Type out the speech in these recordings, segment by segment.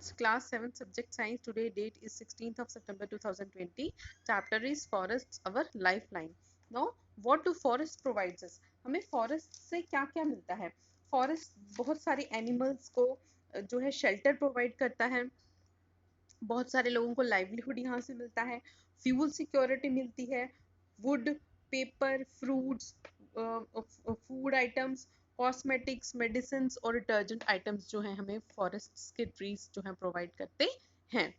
students, class 7 subject science. Today date is 16th of September 2020. Chapter is forests our lifeline. Now what do forests provides us? हमें forest से क्या क्या मिलता है? Forest बहुत सारे animals को जो है shelter provide करता है, बहुत सारे लोगों को लाइवलीहुड यहाँ से मिलता है, फ्यूल सिक्योरिटी मिलती है, would, paper, fruits, food items, cosmetics, medicine और डिटर्जेंट आइटम्स जो हैं हमें फॉरेस्ट के ट्रीज जो हैं प्रोवाइड करते हैं.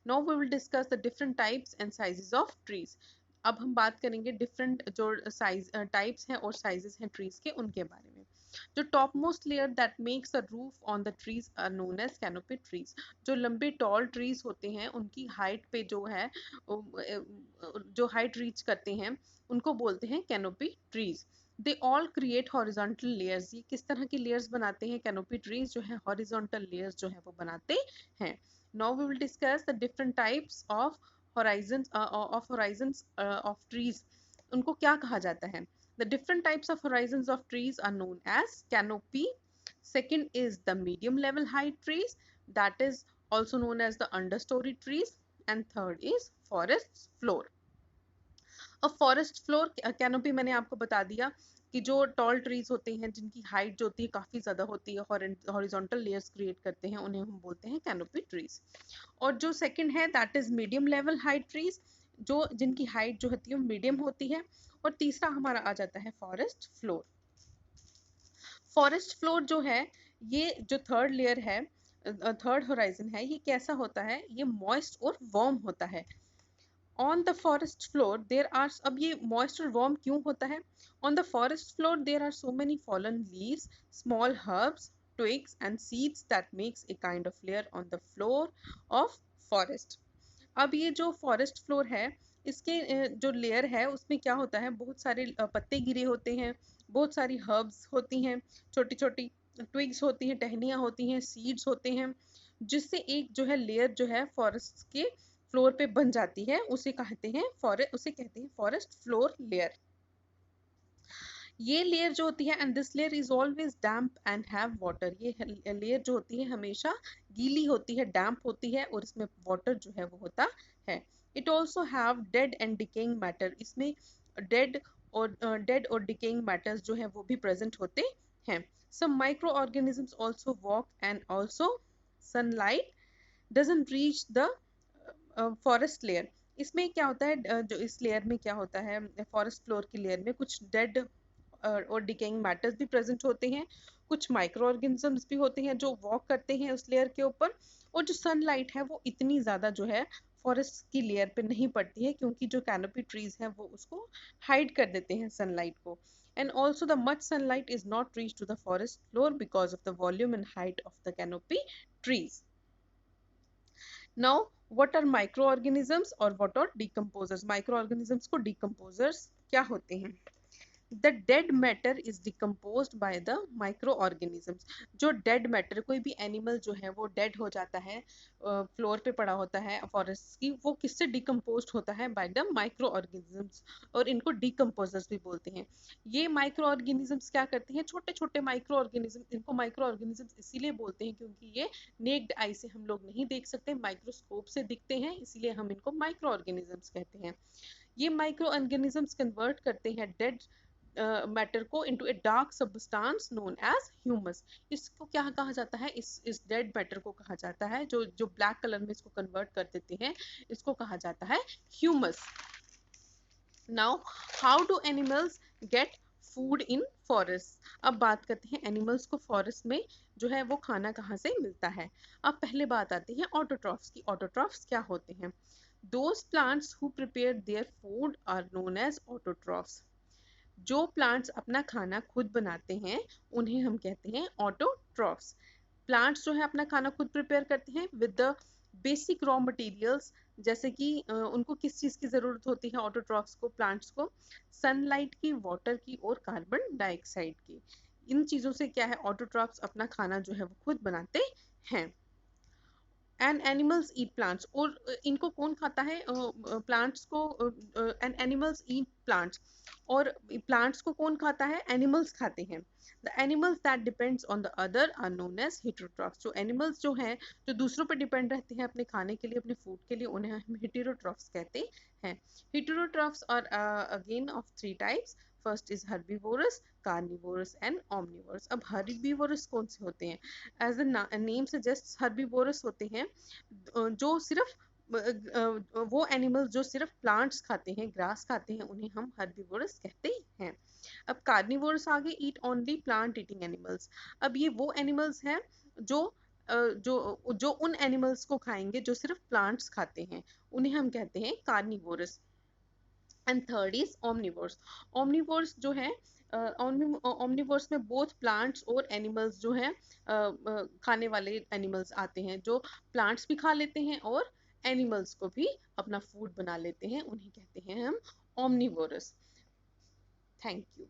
Now we will discuss the different types and sizes of trees. अब हम बात करेंगे डिफरेंट जो साइज टाइप्स हैं और साइजेस हैं ट्रीज के, उनके बारे में. जो top most layer that makes a roof on the trees are known as canopy trees. जो लंबे टॉल ट्रीज होते हैं उनकी हाइट पे जो है जो हाइट रीच करते हैं उनको बोलते हैं canopy trees. They all create horizontal layers. ये किस तरह की लेयर्स बनाते हैं? कैनोपी ट्रीज जो है हॉरिजॉन्टल लेयर्स जो है वो बनाते हैं. Now we will discuss the different types of horizons of trees. उनको क्या कहा जाता है? The different types of horizons of trees are known as canopy. Second is the medium level height trees, that is also known as the understory trees. And third is forest floor. अब forest floor canopy मैंने आपको बता दिया कि जो tall trees होते हैं जिनकी हाइट जो होती है काफ़ी ज़्यादा होती है, हॉरिजॉन्टल लेयर्स क्रिएट करते हैं, उन्हें हम बोलते हैं कैनोपी ट्रीज. और जो सेकंड है that is medium level height trees, जो जिनकी हाइट जो होती है मीडियम होती है. और तीसरा हमारा आ जाता है फॉरेस्ट फ्लोर. फॉरेस्ट फ्लोर जो है, ये जो थर्ड लेयर है, थर्ड होराइजन है, ये कैसा होता है? ये मॉइस्ट और वार्म होता है. On the forest floor there are, अब ये मॉइस्ट और वार्म क्यों होता है? On the forest floor there are so many fallen leaves, small herbs, twigs and seeds that makes a kind of layer on the floor of forest. अब ये जो forest floor है, इसके जो लेयर है उसमें क्या होता है? बहुत सारे पत्ते गिरे होते हैं, बहुत सारी हर्ब्स होती हैं, छोटी छोटी ट्विग्स होती हैं, टहनियाँ होती हैं, सीड्स होते हैं, जिससे एक जो है लेयर जो है फॉरेस्ट के फ्लोर पे बन जाती है. उसे कहते हैं फॉरेस्ट फ्लोर लेयर. ये लेयर जो होती है, and this layer is always damp and have water. ये लेयर जो होती है हमेशा गीली होती है, डैम्प होती है, और इसमें वाटर जो है वो होता है. It also have dead and decaying matter. इसमें डेड और डिकेइंग मैटर्स जो है वो भी प्रेजेंट होते हैं. Some micro organisms also walk and also sunlight doesn't reach the forest layer. इसमें क्या होता है, जो इस लेयर में क्या होता है, फॉरेस्ट फ्लोर की लेयर में कुछ डेड और डिकेइंग मैटर्स भी प्रेजेंट होते हैं, कुछ माइक्रो ऑर्गेनिजम्स भी होते हैं जो वॉक करते हैं उस लेयर के ऊपर. और जो सनलाइट है वो इतनी ज़्यादा जो है फॉरेस्ट की लेयर पे नहीं पड़ती है, क्योंकि जो कैनोपी ट्रीज हैं वो उसको हाइड कर देते हैं सनलाइट को. And also the much sunlight is not reach to the forest floor because of the volume and height of the canopy trees. Now what are micro organisms और what are decomposers? Micro organisms को decomposers क्या होते हैं? The dead matter is decomposed by the microorganisms. जो dead matter, कोई भी animal जो है वो dead हो जाता है, फ्लोर पे पड़ा होता है फॉरेस्ट की, वो किससे डिकम्पोज होता है? By the micro organisms. और इनको डिकम्पोजर्स भी बोलते हैं. ये माइक्रो ऑर्गेनिजम्स क्या करते हैं? छोटे छोटे माइक्रो ऑर्गेनिज्म, इनको माइक्रो ऑर्गेनिजम्स इसीलिए बोलते हैं क्योंकि ये नेक्ड आई से हम लोग नहीं देख सकते, माइक्रोस्कोप से दिखते हैं, इसीलिए हम इनको माइक्रो ऑर्गेनिजम्स कहते हैं. ये माइक्रो ऑर्गेनिजम्स कन्वर्ट करते हैं डेड मैटर को into a dark substance known as humus. इसको क्या कहा जाता है? इस डेड मैटर को कहा जाता है, जो जो ब्लैक कलर में इसको कन्वर्ट कर देते हैं, इसको कहा जाता है humus. Now how do animals get food in forest? अब बात करते हैं एनिमल्स को फॉरेस्ट में जो है वो खाना कहाँ से मिलता है. अब पहले बात आती है ऑटोट्रॉफ्स की. ऑटोट्रॉफ्स क्या होते हैं? Those plants who prepare their food are known as autotrophs. जो प्लांट्स अपना खाना खुद बनाते हैं उन्हें हम कहते हैं ऑटोट्रॉफ्स. प्लांट्स जो है अपना खाना खुद प्रिपेयर करते हैं with the basic raw materials. जैसे कि उनको किस चीज़ की ज़रूरत होती है ऑटोट्रॉफ्स को, प्लांट्स को? सनलाइट की, वाटर की और कार्बन डाइऑक्साइड की. इन चीज़ों से क्या है, ऑटोट्रॉफ्स अपना खाना जो है वो खुद बनाते हैं. एंड एनिमल्स ईट प्लांट्स, और इनको कौन खाता है, प्लांट्स को, एंड एनिमल्स ईट प्लांट्स, और प्लांट्स को कौन खाता है, एनिमल्स खाते हैं। The animals that depends on the other are known as heterotrophs, जो एनिमल्स जो हैं जो दूसरों पर डिपेंड रहते हैं अपने खाने के लिए, अपने फूड के लिए, उन्हें हम हेटेरोट्रॉफ्स कहते हैं। Heterotrophs are again of three types. First is herbivorous, carnivorous and omnivorous. अब हर्बीवोरस कौन से होते हैं? As the name suggest, herbivorous होते हैं जो सिर्फ वो एनिमल्स जो सिर्फ प्लांट्स खाते हैं, ग्रास खाते हैं, उन्हें हम हर्बीवोरस कहते हैं। अब कार्निवोरस आगे, eat only plant eating animals. अब ये वो एनिमल्स हैं जो जो उन एनिमल्स को खाएंगे जो सिर्फ प्लांट्स खाते हैं, उन्हें हम कहते हैं carnivorous. And third is omnivores. Omnivores जो है, ओमनिवोर्स में बोथ प्लांट्स और एनिमल्स जो हैं, खाने वाले एनिमल्स आते हैं, जो प्लांट्स भी खा लेते हैं और एनिमल्स को भी अपना फूड बना लेते हैं, उन्हें कहते हैं हम ओमनिवोरस। Thank you.